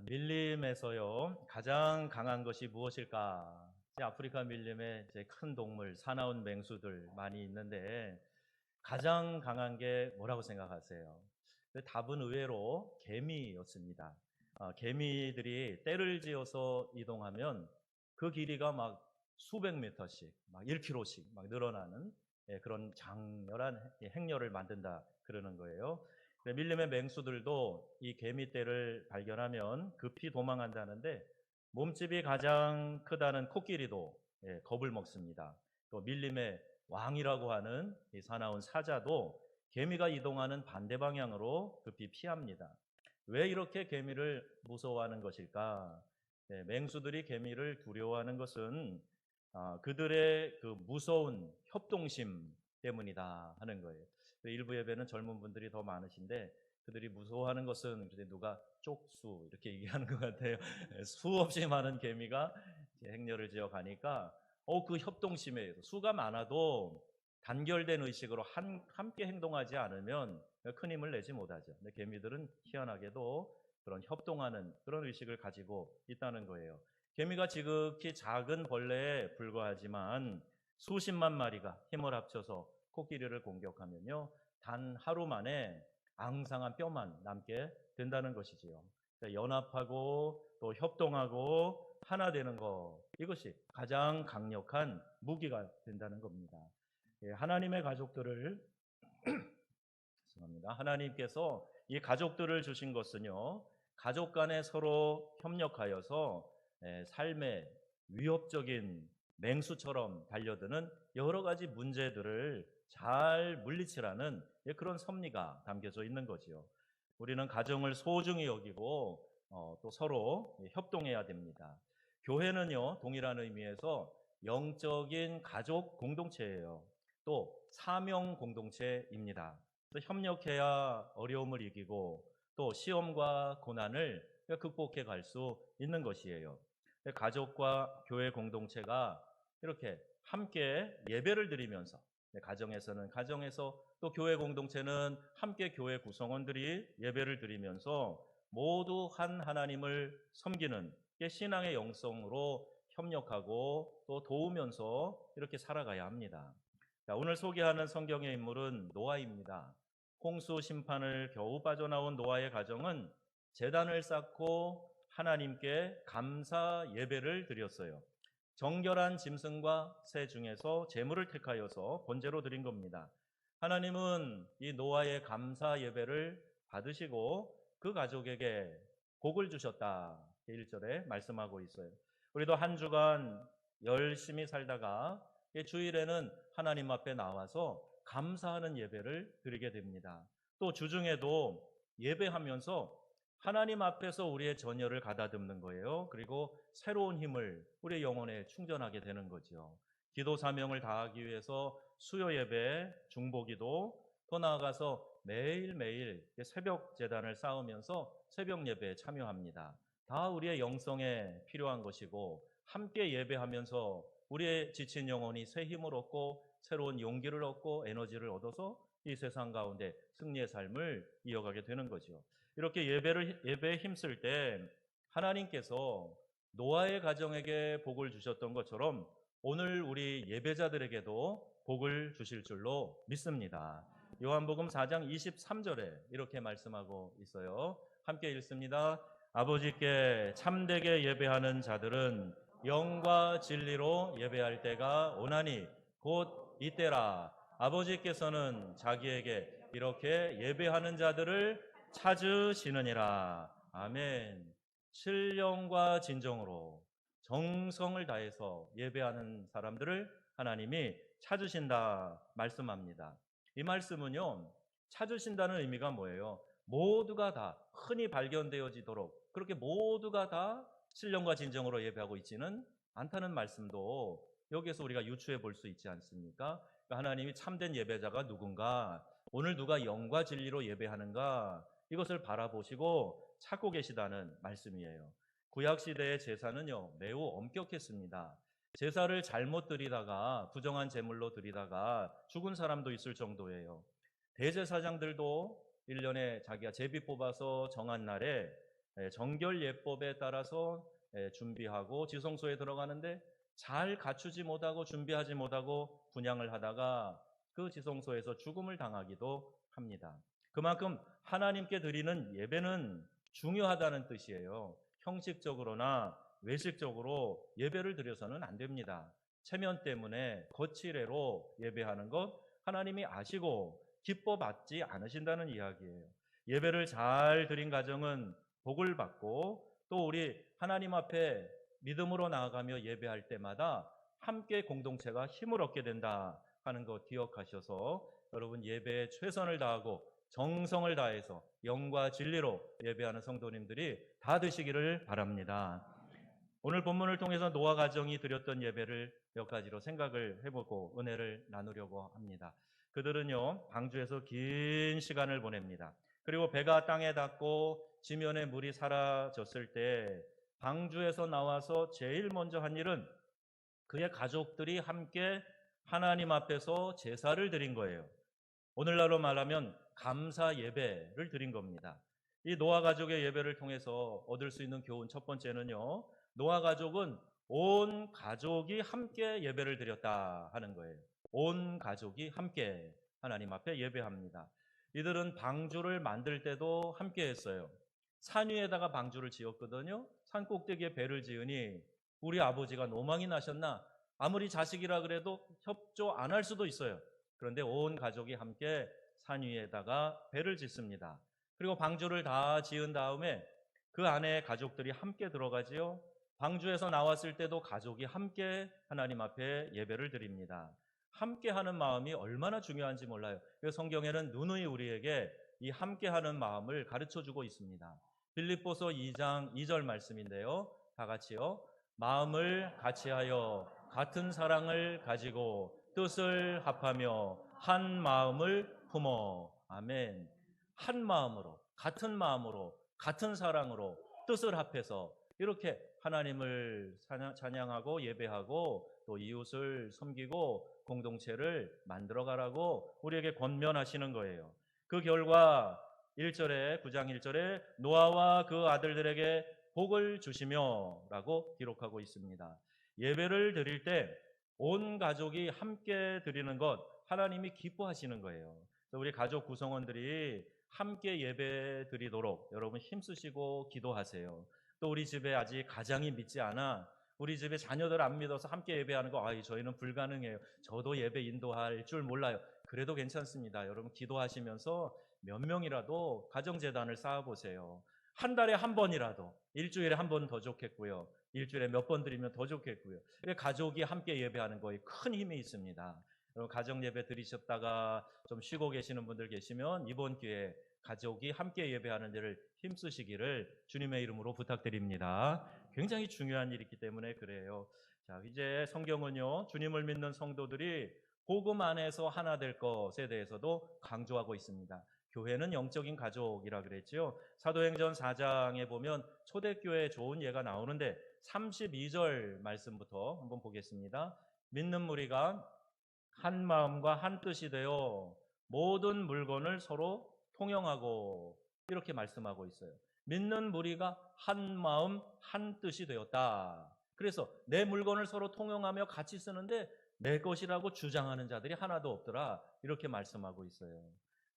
밀림에서요, 가장 강한 것이 무엇일까? 아프리카 밀림에 이제 큰 동물, 사나운 맹수들 많이 있는데, 가장 강한 게 뭐라고 생각하세요? 그 답은 의외로 개미였습니다. 개미들이 떼를 지어서 이동하면 그 길이가 막 수백 미터씩, 막 1km씩 막 늘어나는 그런 장렬한 행렬을 만든다 그러는 거예요. 밀림의 맹수들도 이 개미떼를 발견하면 급히 도망한다는데 몸집이 가장 크다는 코끼리도 겁을 먹습니다. 또 밀림의 왕이라고 하는 이 사나운 사자도 개미가 이동하는 반대 방향으로 급히 피합니다. 왜 이렇게 개미를 무서워하는 것일까? 맹수들이 개미를 두려워하는 것은 그들의 그 무서운 협동심 때문이다 하는 거예요. 일부 예배는 젊은 분들이 더 많으신데 그들이 무서워하는 것은 누가 쪽수 이렇게 얘기하는 것 같아요. 수없이 많은 개미가 행렬을 지어 가니까 그 협동심에 의해서 수가 많아도 단결된 의식으로 함께 행동하지 않으면 큰 힘을 내지 못하죠. 근데 개미들은 희한하게도 그런 협동하는 그런 의식을 가지고 있다는 거예요. 개미가 지극히 작은 벌레에 불과하지만 수십만 마리가 힘을 합쳐서 코끼리를 공격하면요, 단 하루 만에 앙상한 뼈만 남게 된다는 것이지요. 연합하고 또 협동하고 하나 되는 것, 이것이 가장 강력한 무기가 된다는 겁니다. 하나님의 가족들을 죄송합니다. 하나님께서 이 가족들을 주신 것은요, 가족 간에 서로 협력하여서 삶의 위협적인 맹수처럼 달려드는 여러 가지 문제들을 잘 물리치라는 그런 섭리가 담겨져 있는 거지요. 우리는 가정을 소중히 여기고 또 서로 협동해야 됩니다. 교회는요, 동일한 의미에서 영적인 가족 공동체예요. 또 사명 공동체입니다. 협력해야 어려움을 이기고 또 시험과 고난을 극복해 갈 수 있는 것이에요. 가족과 교회 공동체가 이렇게 함께 예배를 드리면서 가정에서는 가정에서 또 교회 공동체는 함께 교회 구성원들이 예배를 드리면서 모두 한 하나님을 섬기는 신앙의 영성으로 협력하고 또 도우면서 이렇게 살아가야 합니다. 자, 오늘 소개하는 성경의 인물은 노아입니다. 홍수 심판을 겨우 빠져나온 노아의 가정은 제단을 쌓고 하나님께 감사 예배를 드렸어요. 정결한 짐승과 새 중에서 제물을 택하여서 번제로 드린 겁니다. 하나님은 이 노아의 감사 예배를 받으시고 그 가족에게 복을 주셨다. 1절에 말씀하고 있어요. 우리도 한 주간 열심히 살다가 주일에는 하나님 앞에 나와서 감사하는 예배를 드리게 됩니다. 또 주중에도 예배하면서 하나님 앞에서 우리의 전열을 가다듬는 거예요. 그리고 새로운 힘을 우리의 영혼에 충전하게 되는 거죠. 기도 사명을 다하기 위해서 수요 예배, 중보기도, 더 나아가서 매일매일 새벽 제단을 쌓으면서 새벽 예배에 참여합니다. 다 우리의 영성에 필요한 것이고 함께 예배하면서 우리의 지친 영혼이 새 힘을 얻고 새로운 용기를 얻고 에너지를 얻어서 이 세상 가운데 승리의 삶을 이어가게 되는 거죠. 이렇게 예배에 힘쓸 때 하나님께서 노아의 가정에게 복을 주셨던 것처럼 오늘 우리 예배자들에게도 복을 주실 줄로 믿습니다. 요한복음 4장 23절에 이렇게 말씀하고 있어요. 함께 읽습니다. 아버지께 참되게 예배하는 자들은 영과 진리로 예배할 때가 오나니 곧 이때라. 아버지께서는 자기에게 이렇게 예배하는 자들을 찾으시느니라. 아멘. 신령과 진정으로 정성을 다해서 예배하는 사람들을 하나님이 찾으신다 말씀합니다. 이 말씀은요, 찾으신다는 의미가 뭐예요? 모두가 다 흔히 발견되어지도록 그렇게 모두가 다 신령과 진정으로 예배하고 있지는 않다는 말씀도 여기에서 우리가 유추해 볼 수 있지 않습니까? 그러니까 하나님이 참된 예배자가 누군가, 오늘 누가 영과 진리로 예배하는가, 이것을 바라보시고 찾고 계시다는 말씀이에요. 구약시대의 제사는요, 매우 엄격했습니다. 제사를 잘못 드리다가 부정한 제물로 드리다가 죽은 사람도 있을 정도예요. 대제사장들도 1년에 자기가 제비 뽑아서 정한 날에 정결 예법에 따라서 준비하고 지성소에 들어가는데 잘 갖추지 못하고 준비하지 못하고 분향을 하다가 그 지성소에서 죽음을 당하기도 합니다. 그만큼 하나님께 드리는 예배는 중요하다는 뜻이에요. 형식적으로나 외식적으로 예배를 드려서는 안 됩니다. 체면 때문에 거칠애로 예배하는 것 하나님이 아시고 기뻐 받지 않으신다는 이야기예요. 예배를 잘 드린 가정은 복을 받고 또 우리 하나님 앞에 믿음으로 나아가며 예배할 때마다 함께 공동체가 힘을 얻게 된다 하는 것 기억하셔서 여러분 예배에 최선을 다하고 정성을 다해서 영과 진리로 예배하는 성도님들이 다 되시기를 바랍니다. 오늘 본문을 통해서 노아 가정이 드렸던 예배를 몇 가지로 생각을 해보고 은혜를 나누려고 합니다. 그들은요 방주에서 긴 시간을 보냅니다. 그리고 배가 땅에 닿고 지면에 물이 사라졌을 때 방주에서 나와서 제일 먼저 한 일은 그의 가족들이 함께 하나님 앞에서 제사를 드린 거예요. 오늘날로 말하면 감사 예배를 드린 겁니다. 이 노아 가족의 예배를 통해서 얻을 수 있는 교훈 첫 번째는요. 노아 가족은 온 가족이 함께 예배를 드렸다 하는 거예요. 온 가족이 함께 하나님 앞에 예배합니다. 이들은 방주를 만들 때도 함께 했어요. 산 위에다가 방주를 지었거든요. 산 꼭대기에 배를 지으니 우리 아버지가 노망이 나셨나? 아무리 자식이라 그래도 협조 안 할 수도 있어요. 그런데 온 가족이 함께 산 위에다가 배를 짓습니다. 그리고 방주를 다 지은 다음에 그 안에 가족들이 함께 들어가지요. 방주에서 나왔을 때도 가족이 함께 하나님 앞에 예배를 드립니다. 함께 하는 마음이 얼마나 중요한지 몰라요. 그래서 성경에는 누누이 우리에게 이 함께 하는 마음을 가르쳐 주고 있습니다. 빌립보서 2장 2절 말씀인데요. 다 같이요. 마음을 같이하여 같은 사랑을 가지고 뜻을 합하며 한 마음을 품어. 아멘. 한 마음으로, 같은 사랑으로 뜻을 합해서 이렇게 하나님을 찬양하고 예배하고 또 이웃을 섬기고 공동체를 만들어가라고 우리에게 권면하시는 거예요. 그 결과 1절에 9장 1절에 노아와 그 아들들에게 복을 주시며 라고 기록하고 있습니다. 예배를 드릴 때 온 가족이 함께 드리는 것 하나님이 기뻐하시는 거예요. 우리 가족 구성원들이 함께 예배 드리도록 여러분 힘쓰시고 기도하세요. 또 우리 집에 아직 가장이 믿지 않아 우리 집에 자녀들 안 믿어서 함께 예배하는 거 저희는 불가능해요. 저도 예배 인도할 줄 몰라요. 그래도 괜찮습니다. 여러분 기도하시면서 몇 명이라도 가정재단을 쌓아보세요. 한 달에 한 번이라도, 일주일에 한 번 더 좋겠고요. 일주일에 몇 번 드리면 더 좋겠고요. 가족이 함께 예배하는 거에 큰 힘이 있습니다. 가정 예배 드리셨다가 좀 쉬고 계시는 분들 계시면 이번 기회에 가족이 함께 예배하는 일을 힘쓰시기를 주님의 이름으로 부탁드립니다. 굉장히 중요한 일이기 때문에 그래요. 자, 이제 성경은요, 주님을 믿는 성도들이 복음 안에서 하나 될 것에 대해서도 강조하고 있습니다. 교회는 영적인 가족이라 그랬지요. 사도행전 4장에 보면 초대교회의 좋은 예가 나오는데 32절 말씀부터 한번 보겠습니다. 믿는 무리가 한 마음과 한 뜻이 되어 모든 물건을 서로 통용하고 이렇게 말씀하고 있어요. 믿는 무리가 한 마음 한 뜻이 되었다. 그래서 내 물건을 서로 통용하며 같이 쓰는데 내 것이라고 주장하는 자들이 하나도 없더라. 이렇게 말씀하고 있어요.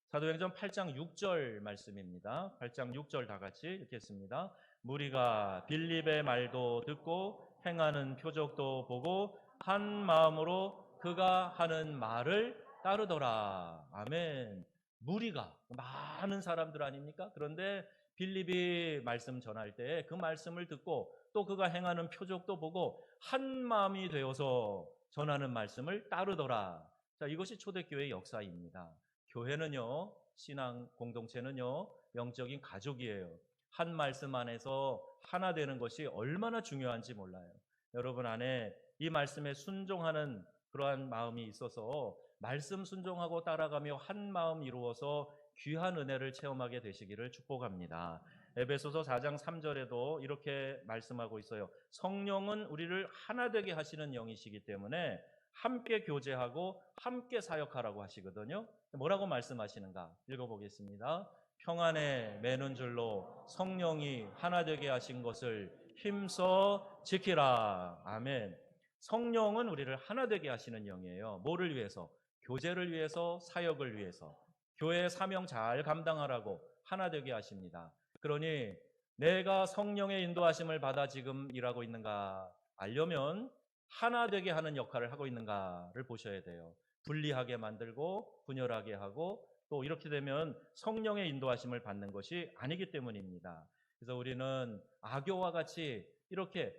사도행전 8장 6절 말씀입니다. 8장 6절 다 같이 읽겠습니다. 무리가 빌립의 말도 듣고 행하는 표적도 보고 한 마음으로 그가 하는 말을 따르더라. 아멘. 무리가 많은 사람들 아닙니까? 그런데 빌립이 말씀 전할 때 그 말씀을 듣고 또 그가 행하는 표적도 보고 한 마음이 되어서 전하는 말씀을 따르더라. 자, 이것이 초대교회의 역사입니다. 교회는요, 신앙 공동체는요, 영적인 가족이에요. 한 말씀 안에서 하나 되는 것이 얼마나 중요한지 몰라요. 여러분 안에 이 말씀에 순종하는 그러한 마음이 있어서 말씀 순종하고 따라가며 한 마음 이루어서 귀한 은혜를 체험하게 되시기를 축복합니다. 에베소서 4장 3절에도 이렇게 말씀하고 있어요. 성령은 우리를 하나 되게 하시는 영이시기 때문에 함께 교제하고 함께 사역하라고 하시거든요. 뭐라고 말씀하시는가? 읽어보겠습니다. 평안에 매는 줄로 성령이 하나 되게 하신 것을 힘써 지키라. 아멘. 성령은 우리를 하나 되게 하시는 영이에요. 뭐를 위해서? 교제를 위해서, 사역을 위해서. 교회의 사명 잘 감당하라고 하나 되게 하십니다. 그러니 내가 성령의 인도하심을 받아 지금 일하고 있는가 알려면 하나 되게 하는 역할을 하고 있는가를 보셔야 돼요. 분리하게 만들고 분열하게 하고 또 이렇게 되면 성령의 인도하심을 받는 것이 아니기 때문입니다. 그래서 우리는 악교와 같이 이렇게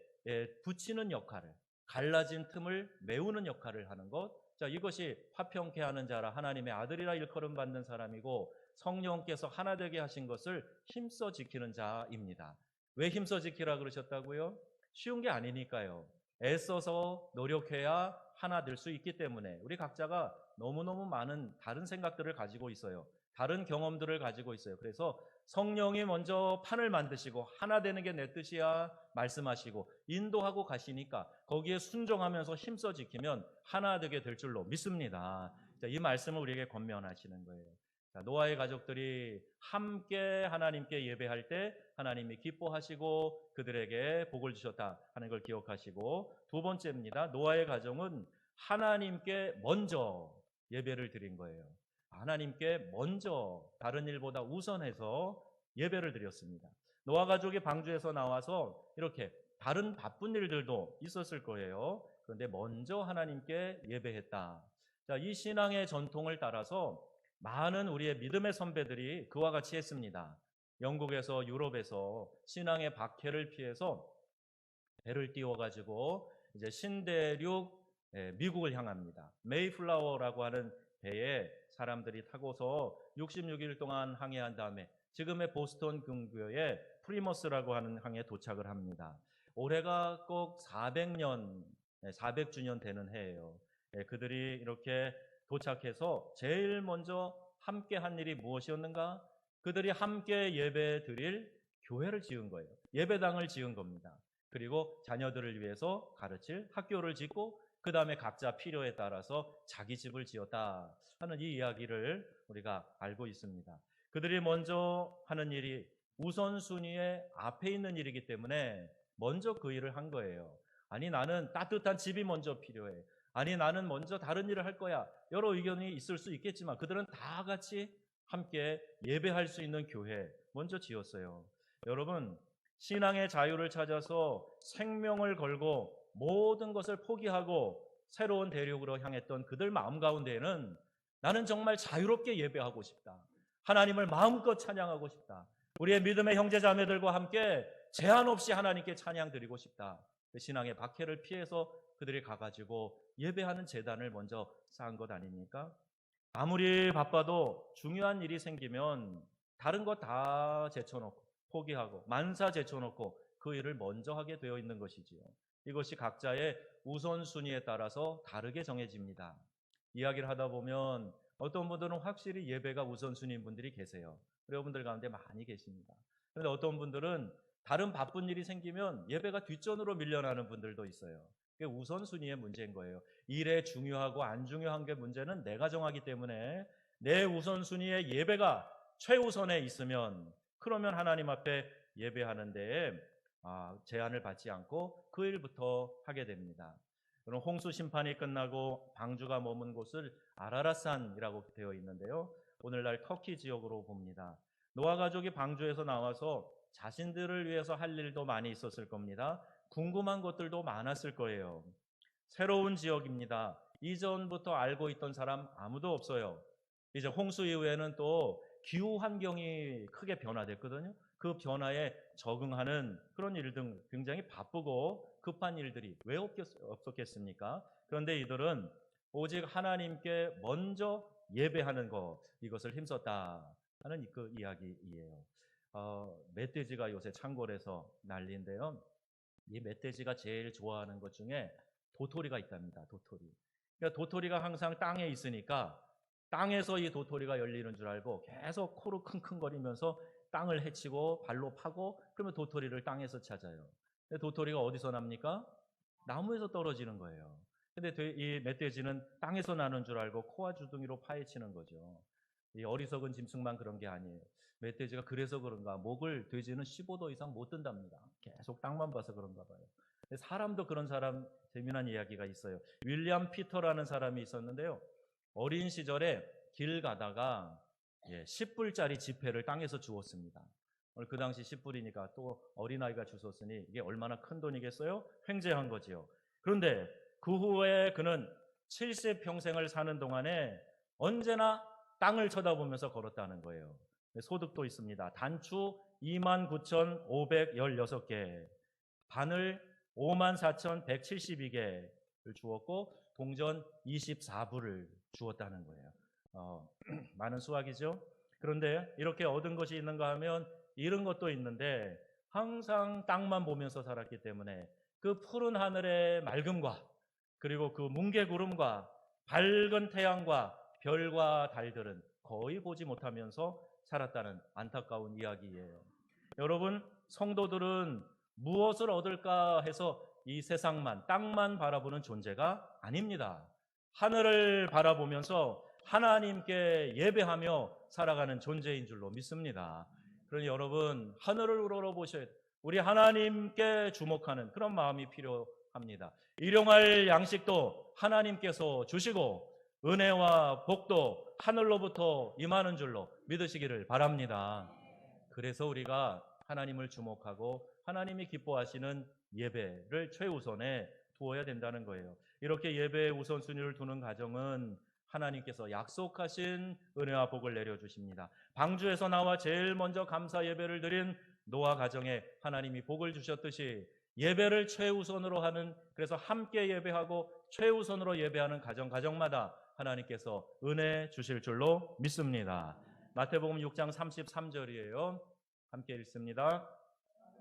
붙이는 역할을, 갈라진 틈을 메우는 역할을 하는 것, 자, 이것이 화평케 하는 자라 하나님의 아들이라 일컬음 받는 사람이고 성령께서 하나 되게 하신 것을 힘써 지키는 자입니다. 왜 힘써 지키라 그러셨다고요? 쉬운 게 아니니까요. 애써서 노력해야 하나 될 수 있기 때문에 우리 각자가 너무너무 많은 다른 생각들을 가지고 있어요. 다른 경험들을 가지고 있어요. 그래서 성령이 먼저 판을 만드시고 하나 되는 게 내 뜻이야 말씀하시고 인도하고 가시니까 거기에 순종하면서 힘써 지키면 하나 되게 될 줄로 믿습니다. 자, 이 말씀을 우리에게 권면하시는 거예요. 자, 노아의 가족들이 함께 하나님께 예배할 때 하나님이 기뻐하시고 그들에게 복을 주셨다 하는 걸 기억하시고, 두 번째입니다. 노아의 가정은 하나님께 먼저 예배를 드린 거예요. 하나님께 먼저 다른 일보다 우선해서 예배를 드렸습니다. 노아 가족이 방주에서 나와서 이렇게 다른 바쁜 일들도 있었을 거예요. 그런데 먼저 하나님께 예배했다. 자, 이 신앙의 전통을 따라서 많은 우리의 믿음의 선배들이 그와 같이 했습니다. 영국에서 유럽에서 신앙의 박해를 피해서 배를 띄워가지고 이제 신대륙 미국을 향합니다. 메이플라워라고 하는 배에 사람들이 타고서 66일 동안 항해한 다음에 지금의 보스턴 근교에 프리머스라고 하는 항에 도착을 합니다. 올해가 꼭 400년, 400주년 되는 해예요. 그들이 이렇게 도착해서 제일 먼저 함께 한 일이 무엇이었는가? 그들이 함께 예배 드릴 교회를 지은 거예요. 예배당을 지은 겁니다. 그리고 자녀들을 위해서 가르칠 학교를 짓고 그 다음에 각자 필요에 따라서 자기 집을 지었다 하는 이 이야기를 우리가 알고 있습니다. 그들이 먼저 하는 일이 우선순위에 앞에 있는 일이기 때문에 먼저 그 일을 한 거예요. 아니, 나는 따뜻한 집이 먼저 필요해. 아니, 나는 먼저 다른 일을 할 거야. 여러 의견이 있을 수 있겠지만 그들은 다 같이 함께 예배할 수 있는 교회 먼저 지었어요. 여러분, 신앙의 자유를 찾아서 생명을 걸고 모든 것을 포기하고 새로운 대륙으로 향했던 그들 마음 가운데에는 나는 정말 자유롭게 예배하고 싶다. 하나님을 마음껏 찬양하고 싶다. 우리의 믿음의 형제 자매들과 함께 제한 없이 하나님께 찬양 드리고 싶다. 그 신앙의 박해를 피해서 그들이 가가지고 예배하는 제단을 먼저 쌓은 것 아닙니까? 아무리 바빠도 중요한 일이 생기면 다른 거 다 제쳐놓고 포기하고 만사 제쳐놓고 그 일을 먼저 하게 되어 있는 것이지요. 이것이 각자의 우선순위에 따라서 다르게 정해집니다. 이야기를 하다 보면 어떤 분들은 확실히 예배가 우선순위인 분들이 계세요. 여러분들 가운데 많이 계십니다. 그런데 어떤 분들은 다른 바쁜 일이 생기면 예배가 뒷전으로 밀려나는 분들도 있어요. 그게 우선순위의 문제인 거예요. 일에 중요하고 안 중요한 게 문제는 내가 정하기 때문에 내 우선순위의 예배가 최우선에 있으면 그러면 하나님 앞에 예배하는 데에 제한을 받지 않고 그 일부터 하게 됩니다. 그럼 홍수 심판이 끝나고 방주가 머문 곳을 아라랏산이라고 되어 있는데요. 오늘날 터키 지역으로 봅니다. 노아 가족이 방주에서 나와서 자신들을 위해서 할 일도 많이 있었을 겁니다. 궁금한 것들도 많았을 거예요. 새로운 지역입니다. 이전부터 알고 있던 사람 아무도 없어요. 이제 홍수 이후에는 또 기후 환경이 크게 변화됐거든요. 그 변화에 적응하는 그런 일 등 굉장히 바쁘고 급한 일들이 왜 없었겠습니까? 그런데 이들은 오직 하나님께 먼저 예배하는 것, 이것을 힘썼다 하는 그 이야기이에요. 멧돼지가 요새 창궐에서 난리인데요. 이 멧돼지가 제일 좋아하는 것 중에 도토리가 있답니다. 도토리. 그러니까 도토리가 항상 땅에 있으니까 땅에서 이 도토리가 열리는 줄 알고 계속 코로 킁킁거리면서 땅을 헤치고 발로 파고 그러면 도토리를 땅에서 찾아요. 근데 도토리가 어디서 납니까? 나무에서 떨어지는 거예요. 근데 이 멧돼지는 땅에서 나는 줄 알고 코와 주둥이로 파헤치는 거죠. 이 어리석은 짐승만 그런 게 아니에요. 멧돼지가 그래서 그런가 목을 돼지는 15도 이상 못 든답니다. 계속 땅만 봐서 그런가 봐요. 사람도 그런 사람 재미난 이야기가 있어요. 윌리엄 피터라는 사람이 있었는데요. 어린 시절에 길 가다가 10불짜리 지폐를 땅에서 주웠습니다. 오늘 그 당시 10불이니까 또 어린아이가 주웠으니 이게 얼마나 큰 돈이겠어요? 횡재한 거지요. 그런데 그 후에 그는 70평생을 사는 동안에 언제나 땅을 쳐다보면서 걸었다는 거예요. 소득도 있습니다. 단추 29,516개, 바늘 54,172개를 주었고 동전 24불을 주었다는 거예요. 많은 수확이죠. 그런데 이렇게 얻은 것이 있는가 하면 잃은 것도 있는데 항상 땅만 보면서 살았기 때문에 그 푸른 하늘의 맑음과 그리고 그 뭉게구름과 밝은 태양과 별과 달들은 거의 보지 못하면서 살았다는 안타까운 이야기예요. 여러분, 성도들은 무엇을 얻을까 해서 이 세상만, 땅만 바라보는 존재가 아닙니다. 하늘을 바라보면서 하나님께 예배하며 살아가는 존재인 줄로 믿습니다. 그러니 여러분, 하늘을 우러러보셔야 돼요. 우리 하나님께 주목하는 그런 마음이 필요합니다. 일용할 양식도 하나님께서 주시고 은혜와 복도 하늘로부터 임하는 줄로 믿으시기를 바랍니다. 그래서 우리가 하나님을 주목하고 하나님이 기뻐하시는 예배를 최우선에 두어야 된다는 거예요. 이렇게 예배의 우선순위를 두는 가정은 하나님께서 약속하신 은혜와 복을 내려주십니다. 방주에서 나와 제일 먼저 감사 예배를 드린 노아 가정에 하나님이 복을 주셨듯이 예배를 최우선으로 하는, 그래서 함께 예배하고 최우선으로 예배하는 가정마다 하나님께서 은혜 주실 줄로 믿습니다. 마태복음 6장 33절이에요. 함께 읽습니다.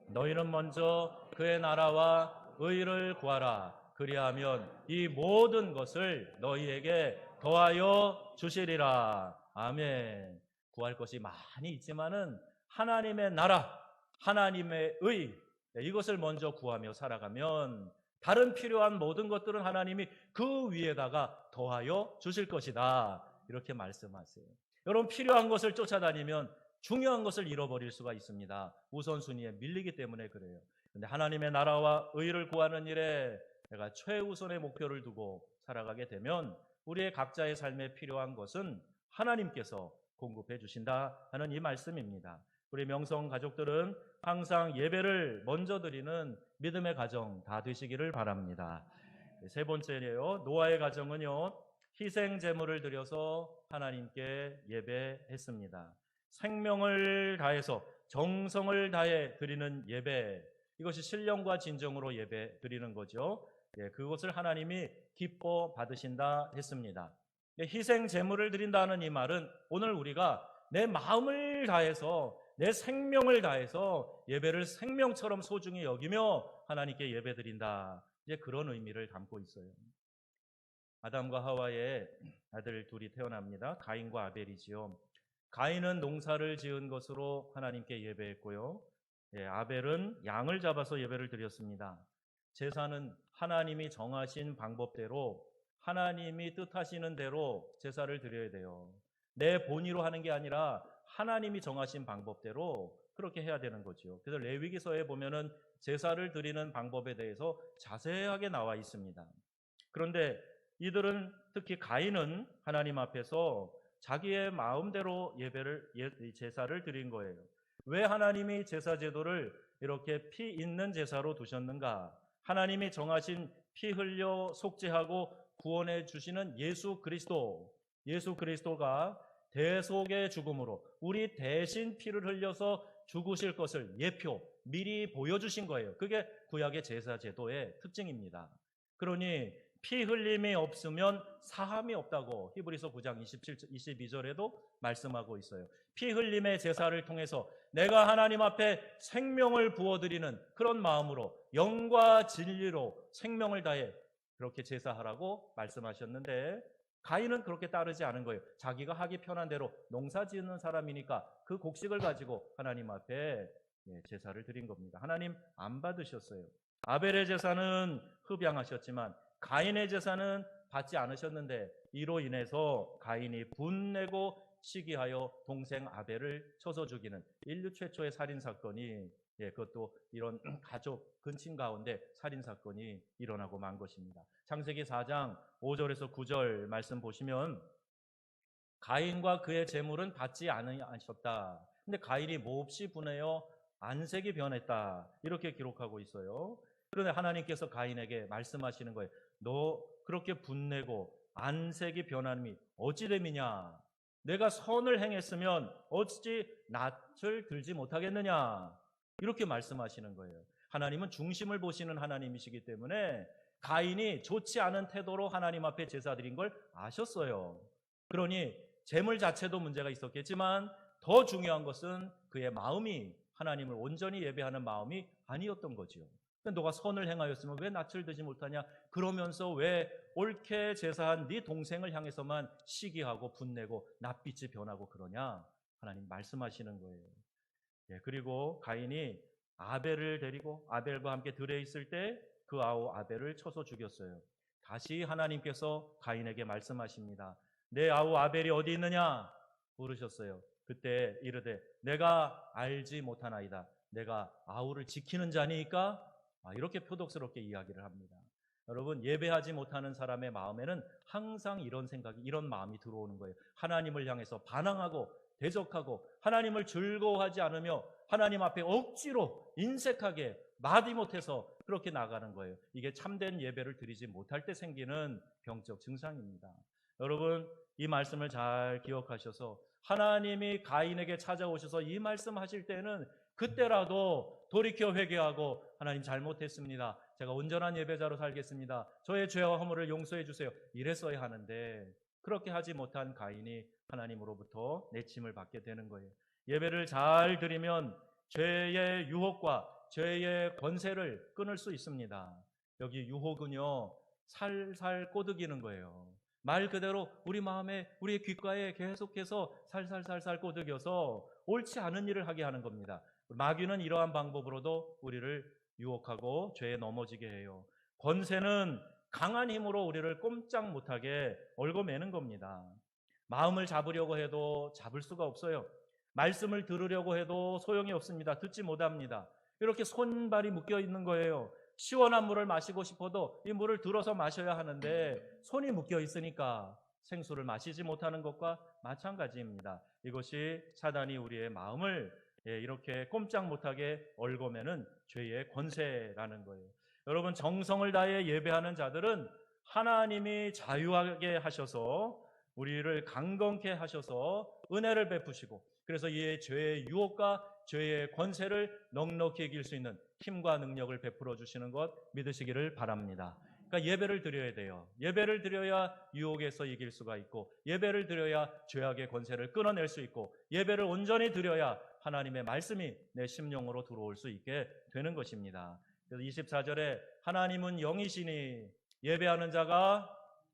너희는 먼저 그의 나라와 의를 구하라. 그리하면 이 모든 것을 너희에게 더하여 주시리라. 아멘. 구할 것이 많이 있지만은 하나님의 나라, 하나님의 의, 이것을 먼저 구하며 살아가면 다른 필요한 모든 것들은 하나님이 그 위에다가 더하여 주실 것이다. 이렇게 말씀하세요. 여러분, 필요한 것을 쫓아다니면 중요한 것을 잃어버릴 수가 있습니다. 우선순위에 밀리기 때문에 그래요. 그런데 하나님의 나라와 의를 구하는 일에 내가 최우선의 목표를 두고 살아가게 되면 우리의 각자의 삶에 필요한 것은 하나님께서 공급해 주신다 하는 이 말씀입니다. 우리 명성 가족들은 항상 예배를 먼저 드리는 믿음의 가정 다 되시기를 바랍니다. 세 번째예요. 노아의 가정은요, 희생 제물을 드려서 하나님께 예배했습니다. 생명을 다해서 정성을 다해 드리는 예배, 이것이 신령과 진정으로 예배 드리는 거죠. 그것을 하나님이 기뻐 받으신다 했습니다. 희생 제물을 드린다는 이 말은 오늘 우리가 내 마음을 다해서 내 생명을 다해서 예배를 생명처럼 소중히 여기며 하나님께 예배 드린다, 이제 그런 의미를 담고 있어요. 아담과 하와의 아들 둘이 태어납니다. 가인과 아벨이지요. 가인은 농사를 지은 것으로 하나님께 예배했고요. 아벨은 양을 잡아서 예배를 드렸습니다. 제사는 하나님이 정하신 방법대로 하나님이 뜻하시는 대로 제사를 드려야 돼요. 내 본의로 하는 게 아니라 하나님이 정하신 방법대로 그렇게 해야 되는 거죠. 그래서 레위기서에 보면은 제사를 드리는 방법에 대해서 자세하게 나와 있습니다. 그런데 이들은, 특히 가인은 하나님 앞에서 자기의 마음대로 제사를 드린 거예요. 왜 하나님이 제사 제도를 이렇게 피 있는 제사로 두셨는가? 하나님이 정하신 피 흘려 속죄하고 구원해 주시는 예수 그리스도가 대속의 죽음으로 우리 대신 피를 흘려서 죽으실 것을 미리 보여주신 거예요. 그게 구약의 제사 제도의 특징입니다. 그러니 피 흘림이 없으면 사함이 없다고 히브리서 9장 22절에도 말씀하고 있어요. 피 흘림의 제사를 통해서 내가 하나님 앞에 생명을 부어드리는 그런 마음으로 영과 진리로 생명을 다해 그렇게 제사하라고 말씀하셨는데, 가인은 그렇게 따르지 않은 거예요. 자기가 하기 편한 대로, 농사 지는 사람이니까 그 곡식을 가지고 하나님 앞에 제사를 드린 겁니다. 하나님 안 받으셨어요. 아벨의 제사는 흡양하셨지만 가인의 제사는 받지 않으셨는데, 이로 인해서 가인이 분내고 시기하여 동생 아벨을 쳐서 죽이는 인류 최초의 살인 사건이 그것도 이런 가족 근친 가운데 살인 사건이 일어나고 만 것입니다. 창세기 4장 5절에서 9절 말씀 보시면 가인과 그의 재물은 받지 않으셨다. 근데 가인이 몹시 분해여 안색이 변했다. 이렇게 기록하고 있어요. 그런데 하나님께서 가인에게 말씀하시는 거예요. 너 그렇게 분내고 안색이 변함이 어찌 됨이냐? 내가 선을 행했으면 어찌 낯을 들지 못하겠느냐? 이렇게 말씀하시는 거예요. 하나님은 중심을 보시는 하나님이시기 때문에 가인이 좋지 않은 태도로 하나님 앞에 제사 드린 걸 아셨어요. 그러니 재물 자체도 문제가 있었겠지만 더 중요한 것은 그의 마음이 하나님을 온전히 예배하는 마음이 아니었던 거지요. 너가 선을 행하였으면 왜 낯을 들지 못하냐? 그러면서 왜 옳게 제사한 네 동생을 향해서만 시기하고 분내고 낯빛이 변하고 그러냐? 하나님 말씀하시는 거예요. 그리고 가인이 아벨을 데리고 아벨과 함께 들에 있을 때 그 아우 아벨을 쳐서 죽였어요. 다시 하나님께서 가인에게 말씀하십니다. 내 아우 아벨이 어디 있느냐? 물으셨어요. 그때 이르되 내가 알지 못하나이다. 내가 아우를 지키는 자니까? 이렇게 표독스럽게 이야기를 합니다. 여러분, 예배하지 못하는 사람의 마음에는 항상 이런 생각이, 이런 마음이 들어오는 거예요. 하나님을 향해서 반항하고 대적하고 하나님을 즐거워하지 않으며 하나님 앞에 억지로 인색하게 마디못해서 그렇게 나가는 거예요. 이게 참된 예배를 드리지 못할 때 생기는 병적 증상입니다. 여러분, 이 말씀을 잘 기억하셔서 하나님이 가인에게 찾아오셔서 이 말씀하실 때는 그때라도 돌이켜 회개하고 하나님 잘못했습니다. 제가 온전한 예배자로 살겠습니다. 저의 죄와 허물을 용서해 주세요. 이랬어야 하는데 그렇게 하지 못한 가인이 하나님으로부터 내침을 받게 되는 거예요. 예배를 잘 드리면 죄의 유혹과 죄의 권세를 끊을 수 있습니다. 여기 유혹은요, 살살 꼬드기는 거예요. 말 그대로 우리 마음에, 우리의 귓가에 계속해서 살살살살 꼬드겨서 옳지 않은 일을 하게 하는 겁니다. 마귀는 이러한 방법으로도 우리를 유혹하고 죄에 넘어지게 해요. 권세는 강한 힘으로 우리를 꼼짝 못하게 얽어매는 겁니다. 마음을 잡으려고 해도 잡을 수가 없어요. 말씀을 들으려고 해도 소용이 없습니다. 듣지 못합니다. 이렇게 손발이 묶여 있는 거예요. 시원한 물을 마시고 싶어도 이 물을 들어서 마셔야 하는데 손이 묶여 있으니까 생수를 마시지 못하는 것과 마찬가지입니다. 이것이 사단이 우리의 마음을 이렇게 꼼짝 못하게 얽어매는 죄의 권세라는 거예요. 여러분, 정성을 다해 예배하는 자들은 하나님이 자유하게 하셔서 우리를 강건케 하셔서 은혜를 베푸시고 그래서 이 죄의 유혹과 죄의 권세를 넉넉히 이길 수 있는 힘과 능력을 베풀어 주시는 것 믿으시기를 바랍니다. 그러니까 예배를 드려야 돼요. 예배를 드려야 유혹에서 이길 수가 있고 예배를 드려야 죄악의 권세를 끊어낼 수 있고 예배를 온전히 드려야 하나님의 말씀이 내 심령으로 들어올 수 있게 되는 것입니다. 그래서 24절에 하나님은 영이시니 예배하는 자가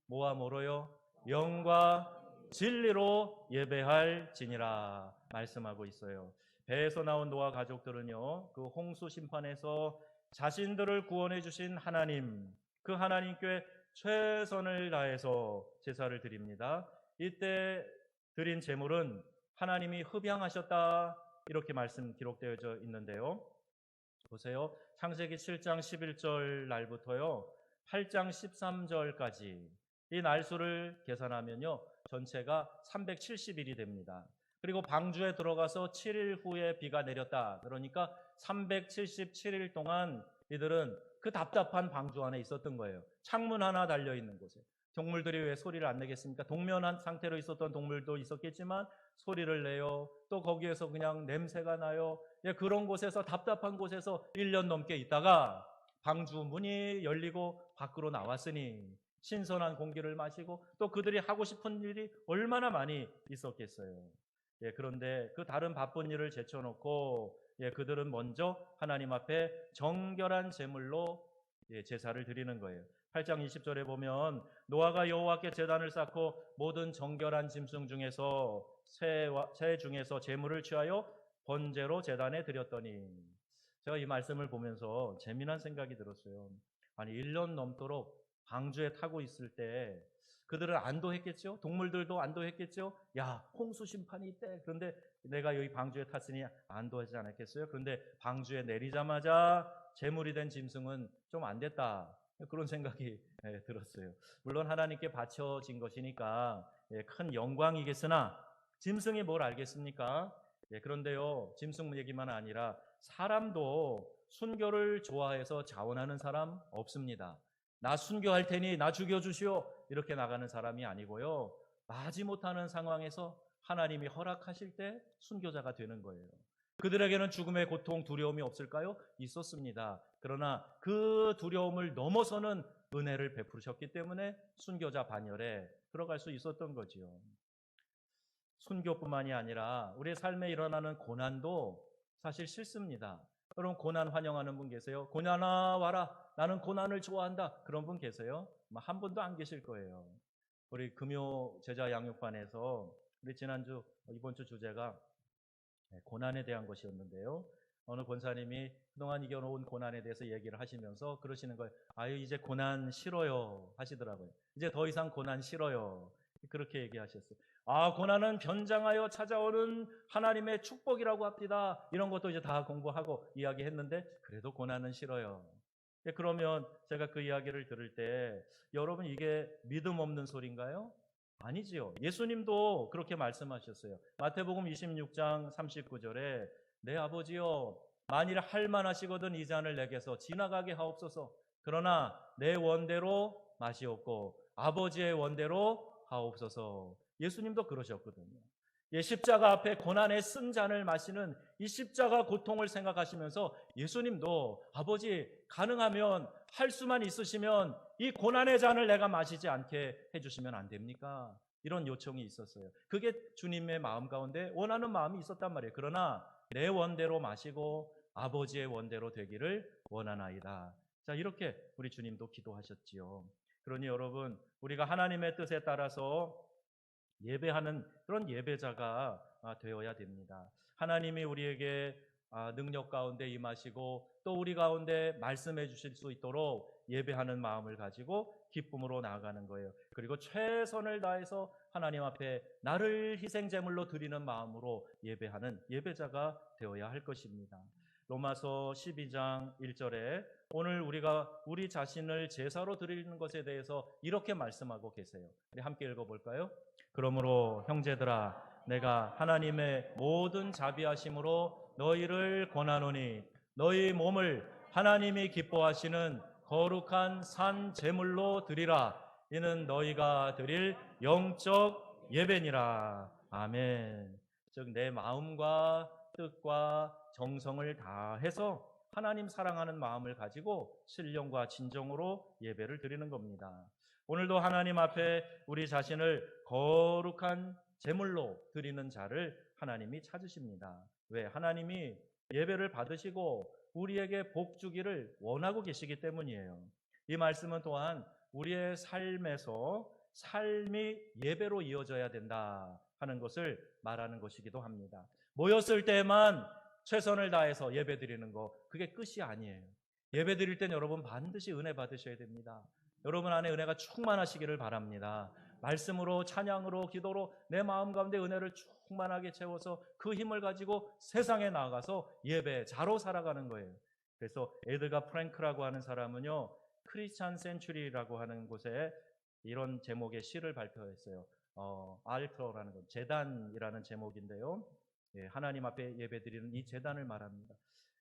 뭐와 뭐로요? 영과 진리로 예배할지니라 말씀하고 있어요. 배에서 나온 노아 가족들은요, 그 홍수 심판에서 자신들을 구원해 주신 하나님, 그 하나님께 최선을 다해서 제사를 드립니다. 이때 드린 제물은 하나님이 흡양하셨다 이렇게 말씀 기록되어져 있는데요. 보세요. 창세기 7장 11절 날부터요 8장 13절까지 이 날수를 계산하면요 전체가 370일이 됩니다. 그리고 방주에 들어가서 7일 후에 비가 내렸다. 그러니까 377일 동안 이들은 그 답답한 방주 안에 있었던 거예요. 창문 하나 달려있는 곳에. 동물들이 왜 소리를 안 내겠습니까? 동면한 상태로 있었던 동물도 있었겠지만 소리를 내요. 또 거기에서 그냥 냄새가 나요. 그런 곳에서 답답한 곳에서 1년 넘게 있다가 방주 문이 열리고 밖으로 나왔으니 신선한 공기를 마시고 또 그들이 하고 싶은 일이 얼마나 많이 있었겠어요. 그런데 그 다른 바쁜 일을 제쳐놓고 그들은 먼저 하나님 앞에 정결한 제물로 제사를 드리는 거예요. 8장 20절에 보면 노아가 여호와께 제단을 쌓고 모든 정결한 짐승 중에서 새 중에서 제물을 취하여 번제로 제단에 드렸더니 제가 이 말씀을 보면서 재미난 생각이 들었어요. 아니 1년 넘도록 방주에 타고 있을 때 그들은 안도했겠죠? 동물들도 안도했겠죠? 야, 홍수 심판이 있대. 그런데 내가 여기 방주에 탔으니 안도하지 않았겠어요? 그런데 방주에 내리자마자 제물이 된 짐승은 좀 안 됐다. 그런 생각이 들었어요. 물론 하나님께 바쳐진 것이니까 큰 영광이겠으나 짐승이 뭘 알겠습니까? 그런데요, 짐승 얘기만 아니라 사람도 순교를 좋아해서 자원하는 사람 없습니다. 나 순교할 테니 나 죽여주시오. 이렇게 나가는 사람이 아니고요. 나지 못하는 상황에서 하나님이 허락하실 때 순교자가 되는 거예요. 그들에게는 죽음의 고통, 두려움이 없을까요? 있었습니다. 그러나 그 두려움을 넘어서는 은혜를 베푸셨기 때문에 순교자 반열에 들어갈 수 있었던 거지요. 순교뿐만이 아니라 우리의 삶에 일어나는 고난도 사실 싫습니다. 여러분 고난 환영하는 분 계세요? 고난아 와라. 나는 고난을 좋아한다. 그런 분 계세요? 한 분도 안 계실 거예요. 우리 금요 제자 양육반에서 우리 지난주 이번 주 주제가 고난에 대한 것이었는데요. 어느 권사님이 그동안 이겨놓은 고난에 대해서 얘기를 하시면서 그러시는 거예요. 아유 이제 고난 싫어요 하시더라고요. 이제 더 이상 고난 싫어요. 그렇게 얘기하셨어요. 아 고난은 변장하여 찾아오는 하나님의 축복이라고 합니다. 이런 것도 이제 다 공부하고 이야기했는데 그래도 고난은 싫어요. 그러면 제가 그 이야기를 들을 때 여러분 이게 믿음 없는 소리인가요? 아니지요. 예수님도 그렇게 말씀하셨어요. 마태복음 26장 39절에 내 아버지여 만일 할만하시거든 이 잔을 내게서 지나가게 하옵소서. 그러나 내 원대로 마시옵고 아버지의 원대로 하옵소서. 예수님도 그러셨거든요. 십자가 앞에 고난의 쓴 잔을 마시는 이 십자가 고통을 생각하시면서 예수님도 아버지 가능하면 할 수만 있으시면 이 고난의 잔을 내가 마시지 않게 해주시면 안 됩니까? 이런 요청이 있었어요. 그게 주님의 마음 가운데 원하는 마음이 있었단 말이에요. 그러나 내 원대로 마시고 아버지의 원대로 되기를 원하나이다. 자, 이렇게 우리 주님도 기도하셨지요. 그러니 여러분 우리가 하나님의 뜻에 따라서 예배하는 그런 예배자가 되어야 됩니다. 하나님이 우리에게 능력 가운데 임하시고 또 우리 가운데 말씀해 주실 수 있도록 예배하는 마음을 가지고 기쁨으로 나아가는 거예요. 그리고 최선을 다해서 하나님 앞에 나를 희생제물로 드리는 마음으로 예배하는 예배자가 되어야 할 것입니다. 로마서 12장 1절에 오늘 우리가 우리 자신을 제사로 드리는 것에 대해서 이렇게 말씀하고 계세요. 우리 함께 읽어볼까요? 그러므로 형제들아 내가 하나님의 모든 자비하심으로 너희를 권하노니 너희 몸을 하나님이 기뻐하시는 거룩한 산 제물로 드리라. 이는 너희가 드릴 영적 예배니라. 아멘. 즉 내 마음과 뜻과 정성을 다해서 하나님 사랑하는 마음을 가지고 신령과 진정으로 예배를 드리는 겁니다. 오늘도 하나님 앞에 우리 자신을 거룩한 제물로 드리는 자를 하나님이 찾으십니다. 왜? 하나님이 예배를 받으시고 우리에게 복 주기를 원하고 계시기 때문이에요. 이 말씀은 또한 우리의 삶에서 삶이 예배로 이어져야 된다 하는 것을 말하는 것이기도 합니다. 모였을 때만 최선을 다해서 예배 드리는 거 그게 끝이 아니에요. 예배 드릴 땐 여러분 반드시 은혜 받으셔야 됩니다. 여러분 안에 은혜가 충만하시기를 바랍니다. 말씀으로 찬양으로 기도로 내 마음 가운데 은혜를 충만하게 채워서 그 힘을 가지고 세상에 나가서 예배자로 살아가는 거예요. 그래서 에드가 프랭크라고 하는 사람은요 크리스찬 센츄리라고 하는 곳에 이런 제목의 시를 발표했어요. 알터라는 건 제단이라는 제목인데요. 하나님 앞에 예배드리는 이 제단을 말합니다.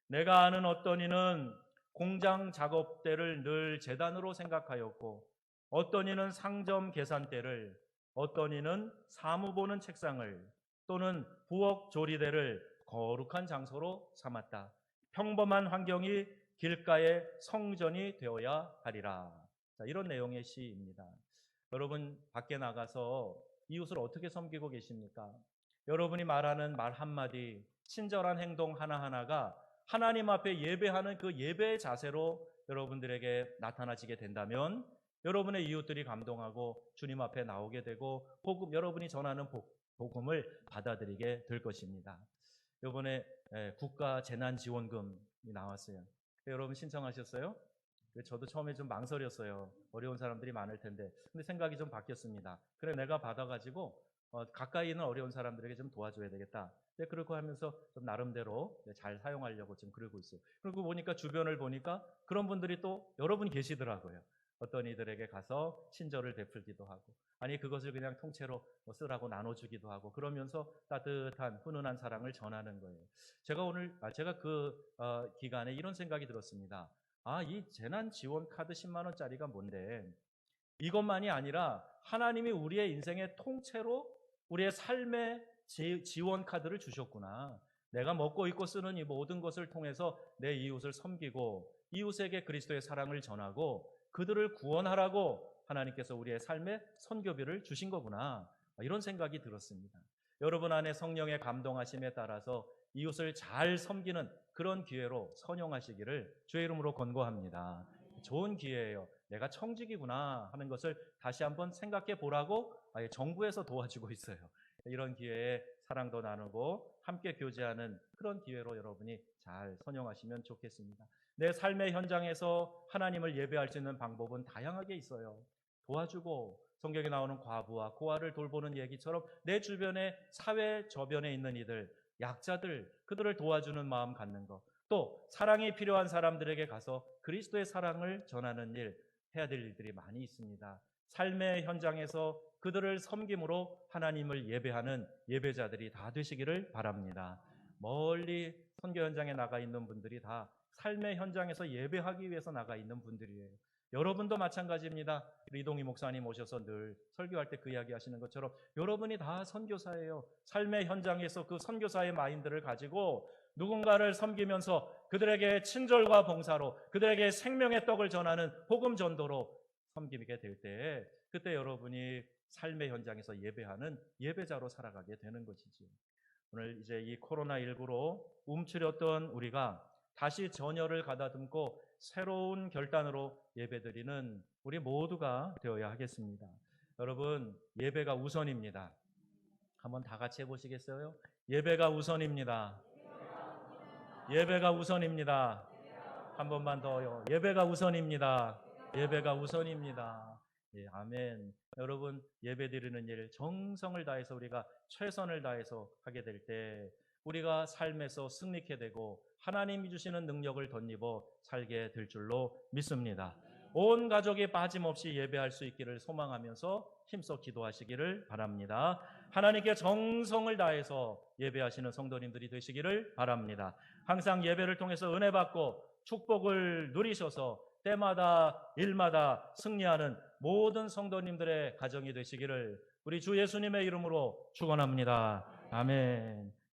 내가 아는 어떤 이는 공장 작업대를 늘 제단으로 생각하였고 어떤 이는 상점 계산대를 어떤 이는 사무 보는 책상을 또는 부엌 조리대를 거룩한 장소로 삼았다. 평범한 환경이 길가의 성전이 되어야 하리라. 자, 이런 내용의 시입니다. 여러분 밖에 나가서 이웃을 어떻게 섬기고 계십니까? 여러분이 말하는 말 한마디, 친절한 행동 하나하나가 하나님 앞에 예배하는 그 예배의 자세로 여러분들에게 나타나지게 된다면 여러분의 이웃들이 감동하고 주님 앞에 나오게 되고 여러분이 전하는 복음을 받아들이게 될 것입니다. 이번에 국가 재난지원금이 나왔어요. 여러분 신청하셨어요? 저도 처음에 좀 망설였어요. 어려운 사람들이 많을 텐데. 근데 생각이 좀 바뀌었습니다. 그래, 내가 받아가지고 가까이 있는 어려운 사람들에게 좀 도와줘야 되겠다. 네, 그렇게 하면서 좀 나름대로 잘 사용하려고 지금 그러고 있어요. 그리고 보니까 주변을 보니까 그런 분들이 또 여러분 계시더라고요. 어떤 이들에게 가서 친절을 베풀기도 하고, 아니 그것을 그냥 통째로 쓰라고 나눠주기도 하고, 그러면서 따뜻한 훈훈한 사랑을 전하는 거예요. 제가 그 기간에 이런 생각이 들었습니다. 이 재난 지원 카드 10만 원짜리가 뭔데, 이것만이 아니라 하나님이 우리의 인생의 통째로 우리의 삶의 지원 카드를 주셨구나. 내가 먹고 입고 쓰는 이 모든 것을 통해서 내 이웃을 섬기고 이웃에게 그리스도의 사랑을 전하고 그들을 구원하라고 하나님께서 우리의 삶에 선교비를 주신 거구나. 이런 생각이 들었습니다. 여러분 안에 성령의 감동하심에 따라서 이웃을 잘 섬기는 그런 기회로 선용하시기를 주의 이름으로 권고합니다. 좋은 기회예요. 내가 청직이구나 하는 것을 다시 한번 생각해 보라고 정부에서 도와주고 있어요. 이런 기회에 사랑도 나누고 함께 교제하는 그런 기회로 여러분이 잘 선용하시면 좋겠습니다. 내 삶의 현장에서 하나님을 예배할 수 있는 방법은 다양하게 있어요. 도와주고, 성경에 나오는 과부와 고아를 돌보는 얘기처럼 내 주변에 사회 저변에 있는 이들, 약자들, 그들을 도와주는 마음 갖는 것, 또 사랑이 필요한 사람들에게 가서 그리스도의 사랑을 전하는 일, 해야 될 일들이 많이 있습니다. 삶의 현장에서 그들을 섬김으로 하나님을 예배하는 예배자들이 다 되시기를 바랍니다. 멀리 선교 현장에 나가 있는 분들이 다 삶의 현장에서 예배하기 위해서 나가 있는 분들이에요. 여러분도 마찬가지입니다. 이동희 목사님 오셔서 늘 설교할 때 그 이야기 하시는 것처럼 여러분이 다 선교사예요. 삶의 현장에서 그 선교사의 마인드를 가지고 누군가를 섬기면서 그들에게 친절과 봉사로, 그들에게 생명의 떡을 전하는 복음 전도로 섬기게 될 때, 그때 여러분이 삶의 현장에서 예배하는 예배자로 살아가게 되는 것이지요. 오늘 이제 이 코로나19로 움츠렸던 우리가 다시 전열을 가다듬고 새로운 결단으로 예배드리는 우리 모두가 되어야 하겠습니다. 여러분, 예배가 우선입니다. 한번 다 같이 해보시겠어요? 예배가 우선입니다. 예배가 우선입니다. 한 번만 더요. 예배가 우선입니다. 예배가 우선입니다. 예, 아멘. 여러분, 예배 드리는 일 정성을 다해서 우리가 최선을 다해서 하게 될 때 우리가 삶에서 승리케 되고 하나님이 주시는 능력을 덧입어 살게 될 줄로 믿습니다. 온 가족이 빠짐없이 예배할 수 있기를 소망하면서 힘써 기도하시기를 바랍니다. 하나님께 정성을 다해서 예배하시는 성도님들이 되시기를 바랍니다. 항상 예배를 통해서 은혜 받고 축복을 누리셔서 때마다 일마다 승리하는 모든 성도님들의 가정이 되시기를 우리 주 예수님의 이름으로 축원합니다. 아멘.